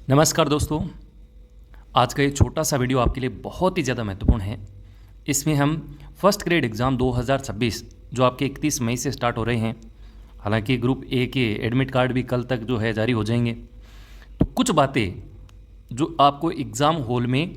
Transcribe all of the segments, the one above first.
नमस्कार दोस्तों। आज का ये छोटा सा वीडियो आपके लिए बहुत ही ज़्यादा महत्वपूर्ण है। इसमें हम फर्स्ट ग्रेड एग्ज़ाम 2026 जो आपके 31 मई से स्टार्ट हो रहे हैं, हालांकि ग्रुप ए के एडमिट कार्ड भी कल तक जो है जारी हो जाएंगे। तो कुछ बातें जो आपको एग्ज़ाम हॉल में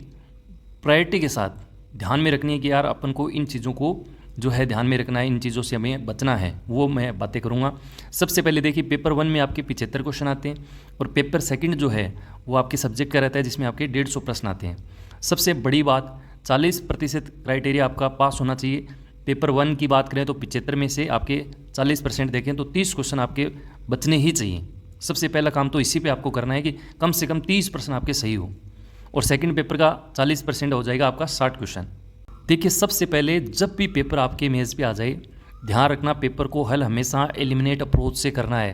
प्रायोरिटी के साथ ध्यान में रखनी है कि यार अपन को इन चीज़ों को जो है ध्यान में रखना है, इन चीज़ों से हमें बचना है, वो मैं बातें करूँगा। सबसे पहले देखिए, पेपर 1 में आपके 75 क्वेश्चन आते हैं और पेपर 2 जो है वो आपके सब्जेक्ट का रहता है, जिसमें आपके 150 प्रश्न आते हैं। सबसे बड़ी बात, 40% क्राइटेरिया आपका पास होना चाहिए। पेपर 1 की बात करें तो 75 में से आपके 40% देखें तो 30 क्वेश्चन आपके बचने ही चाहिए। सबसे पहला काम तो इसी पे आपको करना है कि कम से कम 30 प्रश्न आपके सही हो, और सेकंड पेपर का 40% हो जाएगा आपका 60 क्वेश्चन। देखिए, सबसे पहले जब भी पेपर आपके मेज़ पे आ जाए, ध्यान रखना पेपर को हल हमेशा एलिमिनेट अप्रोच से करना है,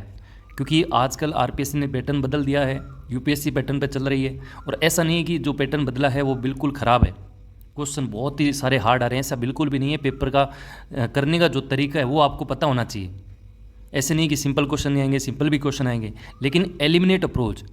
क्योंकि आजकल आरपीएससी ने पैटर्न बदल दिया है, यूपीएससी पैटर्न पे चल रही है। और ऐसा नहीं है कि जो पैटर्न बदला है वो बिल्कुल ख़राब है, क्वेश्चन बहुत ही सारे हार्ड आ रहे हैं, ऐसा बिल्कुल भी नहीं है। पेपर का करने का जो तरीका है वो आपको पता होना चाहिए। ऐसे नहीं कि सिंपल क्वेश्चन नहीं आएंगे, सिंपल भी क्वेश्चन आएंगे, लेकिन एलिमिनेट अप्रोच,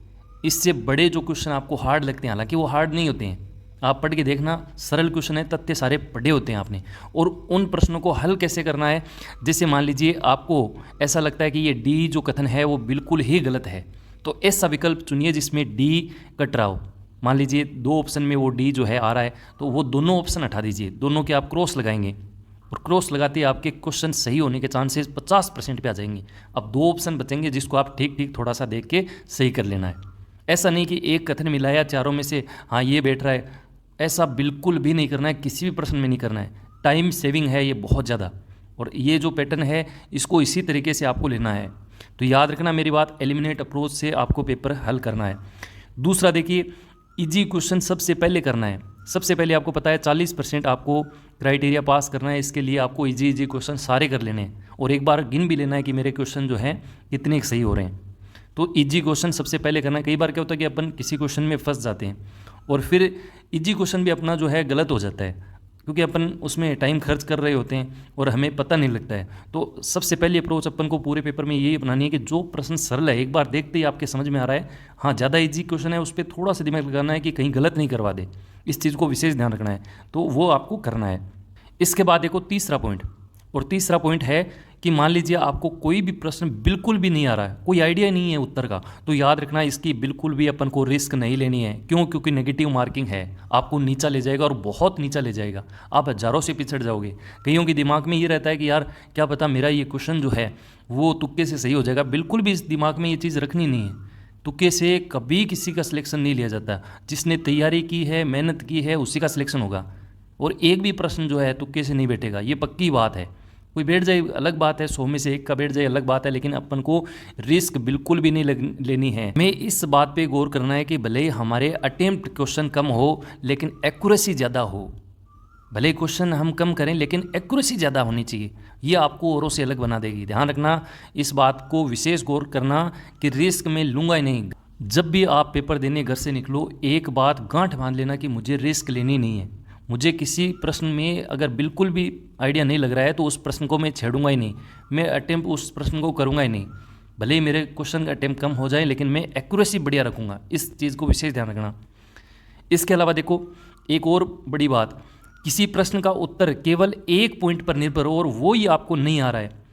इससे बड़े जो क्वेश्चन आपको हार्ड लगते हैं, हालांकि वो हार्ड नहीं होते हैं, आप पढ़ के देखना, सरल क्वेश्चन है, तथ्य सारे पढ़े होते हैं आपने। और उन प्रश्नों को हल कैसे करना है, जैसे मान लीजिए आपको ऐसा लगता है कि ये डी जो कथन है वो बिल्कुल ही गलत है, तो ऐसा विकल्प चुनिए जिसमें डी कट रहा हो। मान लीजिए 2 ऑप्शन में वो डी जो है आ रहा है, तो वो दोनों ऑप्शन हटा दीजिए, दोनों के आप क्रॉस लगाएंगे, और क्रॉस लगाते ही आपके क्वेश्चन सही होने के चांसेस 50% पे आ जाएंगे। अब 2 ऑप्शन बचेंगे जिसको आप ठीक ठीक थोड़ा सा देख के सही कर लेना है। ऐसा नहीं कि एक कथन मिलाया चारों में से हाँ ये बैठ रहा है, ऐसा बिल्कुल भी नहीं करना है, किसी भी प्रश्न में नहीं करना है। टाइम सेविंग है ये बहुत ज़्यादा, और ये जो पैटर्न है इसको इसी तरीके से आपको लेना है। तो याद रखना मेरी बात, एलिमिनेट अप्रोच से आपको पेपर हल करना है। दूसरा देखिए, इजी क्वेश्चन सबसे पहले करना है। सबसे पहले आपको पता है 40% आपको क्राइटेरिया पास करना है, इसके लिए आपको इजी क्वेश्चन सारे कर लेने हैं, और एक बार गिन भी लेना है कि मेरे क्वेश्चन जो हैं कितने सही हो रहे हैं। तो इजी क्वेश्चन सबसे पहले करना है। कई बार क्या होता है कि अपन किसी क्वेश्चन में फंस जाते हैं और फिर इजी क्वेश्चन भी अपना जो है गलत हो जाता है, क्योंकि अपन उसमें टाइम खर्च कर रहे होते हैं और हमें पता नहीं लगता है। तो सबसे पहली अप्रोच अपन को पूरे पेपर में यही अपनानी है कि जो प्रश्न सरल है, एक बार देखते ही आपके समझ में आ रहा है, हाँ ज़्यादा इजी क्वेश्चन है, उस पर थोड़ा सा दिमाग लगाना है कि कहीं गलत नहीं करवा दे, इस चीज़ को विशेष ध्यान रखना है, तो वो आपको करना है। इसके बाद देखो तीसरा पॉइंट, और तीसरा पॉइंट है कि मान लीजिए आपको कोई भी प्रश्न बिल्कुल भी नहीं आ रहा है, कोई आइडिया नहीं है उत्तर का, तो याद रखना इसकी बिल्कुल भी अपन को रिस्क नहीं लेनी है। क्यों? क्योंकि नेगेटिव मार्किंग है, आपको नीचा ले जाएगा और बहुत नीचा ले जाएगा, आप हज़ारों से पिछड़ जाओगे। कईयों के दिमाग में ये रहता है कि यार क्या पता मेरा ये क्वेश्चन जो है वो तुक्के से सही हो जाएगा। बिल्कुल भी इस दिमाग में ये चीज़ रखनी नहीं है। तुक्के से कभी किसी का सिलेक्शन नहीं लिया जाता, जिसने तैयारी की है, मेहनत की है, उसी का सिलेक्शन होगा। और एक भी प्रश्न जो है तुक्के से नहीं बैठेगा, ये पक्की बात है। कोई बैठ जाए अलग बात है, 100 में से एक का बैठ जाए अलग बात है, लेकिन अपन को रिस्क बिल्कुल भी नहीं लेनी है। हमें इस बात पे गौर करना है कि भले हमारे अटेम्प्ट क्वेश्चन कम हो लेकिन एक्यूरेसी ज़्यादा हो। भले क्वेश्चन हम कम करें लेकिन एक्यूरेसी ज़्यादा होनी चाहिए, ये आपको औरों से अलग बना देगी। ध्यान रखना इस बात को, विशेष गौर करना कि रिस्क में लूँगा ही नहीं। जब भी आप पेपर देने घर से निकलो, एक बात गांठ बांध लेना कि मुझे रिस्क लेनी नहीं है। मुझे किसी प्रश्न में अगर बिल्कुल भी आइडिया नहीं लग रहा है तो उस प्रश्न को मैं छेड़ूंगा ही नहीं, मैं अटेम्प्ट उस प्रश्न को करूंगा ही नहीं। भले ही मेरे क्वेश्चन का अटेम्प्ट कम हो जाए लेकिन मैं एक्यूरेसी बढ़िया रखूंगा, इस चीज़ को विशेष ध्यान रखना। इसके अलावा देखो एक और बड़ी बात, किसी प्रश्न का उत्तर केवल एक पॉइंट पर निर्भर हो और वो ही आपको नहीं आ रहा है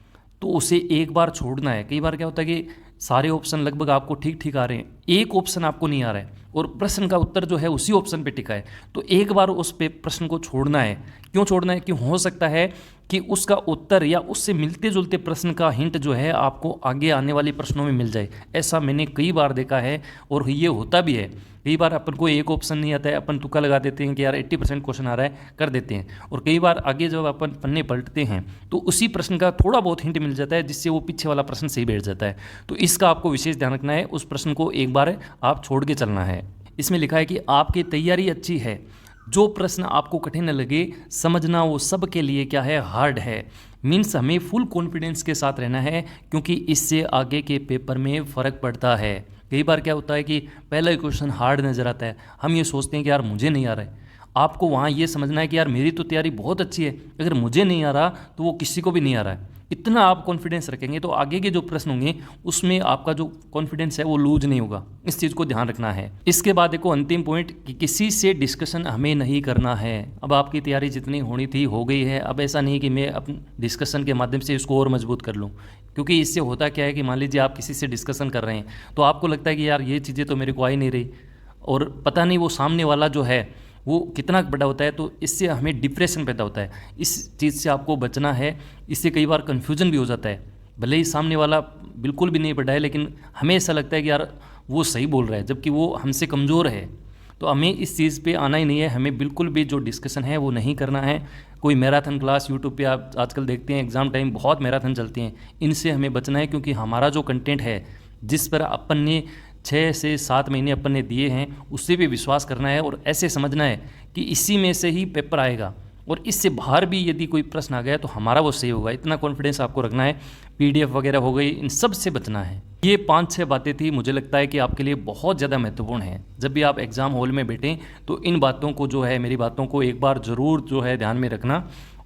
तो उसे एक बार छोड़ना है। कई बार क्या होता है कि सारे ऑप्शन लगभग आपको ठीक ठीक आ रहे हैं, एक ऑप्शन आपको नहीं आ रहा है और प्रश्न का उत्तर जो है उसी ऑप्शन पे टिका है, तो एक बार उस पे प्रश्न को छोड़ना है। क्यों छोड़ना है? कि हो सकता है कि उसका उत्तर या उससे मिलते जुलते प्रश्न का हिंट जो है आपको आगे आने वाले प्रश्नों में मिल जाए। ऐसा मैंने कई बार देखा है और ये होता भी है। कई बार अपन को एक ऑप्शन नहीं आता है, अपन तुक्का लगा देते हैं कि यार 80% क्वेश्चन आ रहा है, कर देते हैं, और कई बार आगे जब अपन पन्ने पलटते हैं तो उसी प्रश्न का थोड़ा बहुत हिंट मिल जाता है, जिससे वो पीछे वाला प्रश्न सही बैठ जाता है। तो इसका आपको विशेष ध्यान रखना है, उस प्रश्न को एक बार आप छोड़ के चलना है। इसमें लिखा है कि आपकी तैयारी अच्छी है, जो प्रश्न आपको कठिन लगे समझना वो सबके लिए क्या है, हार्ड है। मीन्स हमें फुल कॉन्फिडेंस के साथ रहना है, क्योंकि इससे आगे के पेपर में फ़र्क पड़ता है। कई बार क्या होता है कि पहला ही क्वेश्चन हार्ड नज़र आता है, हम ये सोचते हैं कि यार मुझे नहीं आ रहा है। आपको वहाँ ये समझना है कि यार मेरी तो तैयारी बहुत अच्छी है, अगर मुझे नहीं आ रहा तो वो किसी को भी नहीं आ रहा है। इतना आप कॉन्फिडेंस रखेंगे तो आगे के जो प्रश्न होंगे उसमें आपका जो कॉन्फिडेंस है वो लूज नहीं होगा। इस चीज़ को ध्यान रखना है। इसके बाद देखो अंतिम पॉइंट कि किसी से डिस्कशन हमें नहीं करना है। अब आपकी तैयारी जितनी होनी थी हो गई है। अब ऐसा नहीं कि मैं अपने डिस्कशन के माध्यम से इसको और मजबूत कर लूँ, क्योंकि इससे होता क्या है कि मान लीजिए आप किसी से डिस्कशन कर रहे हैं तो आपको लगता है कि यार ये चीज़ें तो मेरे को आ ही नहीं रही, और पता नहीं वो सामने वाला जो है वो कितना बड़ा होता है, तो इससे हमें डिप्रेशन पैदा होता है। इस चीज़ से आपको बचना है। इससे कई बार कन्फ्यूजन भी हो जाता है, भले ही सामने वाला बिल्कुल भी नहीं पढ़ा है लेकिन हमें ऐसा लगता है कि यार वो सही बोल रहा है जबकि वो हमसे कमज़ोर है। तो हमें इस चीज़ पे आना ही नहीं है। हमें बिल्कुल भी जो डिस्कशन है वो नहीं करना है। कोई मैराथन क्लास यूट्यूब पे आप आजकल देखते हैं, एग्ज़ाम टाइम बहुत मैराथन चलती हैं, इनसे हमें बचना है, क्योंकि हमारा जो कंटेंट है जिस पर अपन ने 6 से 7 महीने अपन ने दिए हैं उससे भी विश्वास करना है और ऐसे समझना है कि इसी में से ही पेपर आएगा, और इससे बाहर भी यदि कोई प्रश्न आ गया तो हमारा वो सही होगा। इतना कॉन्फिडेंस आपको रखना है। पीडीएफ वगैरह हो गई, इन सब से बचना है। ये 5-6 बातें थी, मुझे लगता है कि आपके लिए बहुत ज़्यादा महत्वपूर्ण है। जब भी आप एग्ज़ाम हॉल में बैठें तो इन बातों को जो है, मेरी बातों को एक बार ज़रूर जो है ध्यान में रखना,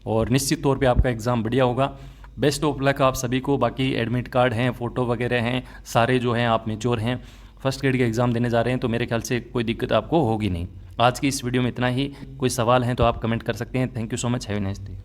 और निश्चित तौर पे आपका एग्ज़ाम बढ़िया होगा। बेस्ट ऑफ लक आप सभी को। बाकी एडमिट कार्ड हैं, फ़ोटो वगैरह हैं, सारे जो हैं आप मेच्योर हैं, फर्स्ट ग्रेड के एग्ज़ाम देने जा रहे हैं, तो मेरे ख्याल से कोई दिक्कत आपको होगी नहीं। आज की इस वीडियो में इतना ही। कोई सवाल हैं तो आप कमेंट कर सकते हैं। Thank you so much. Have a nice day.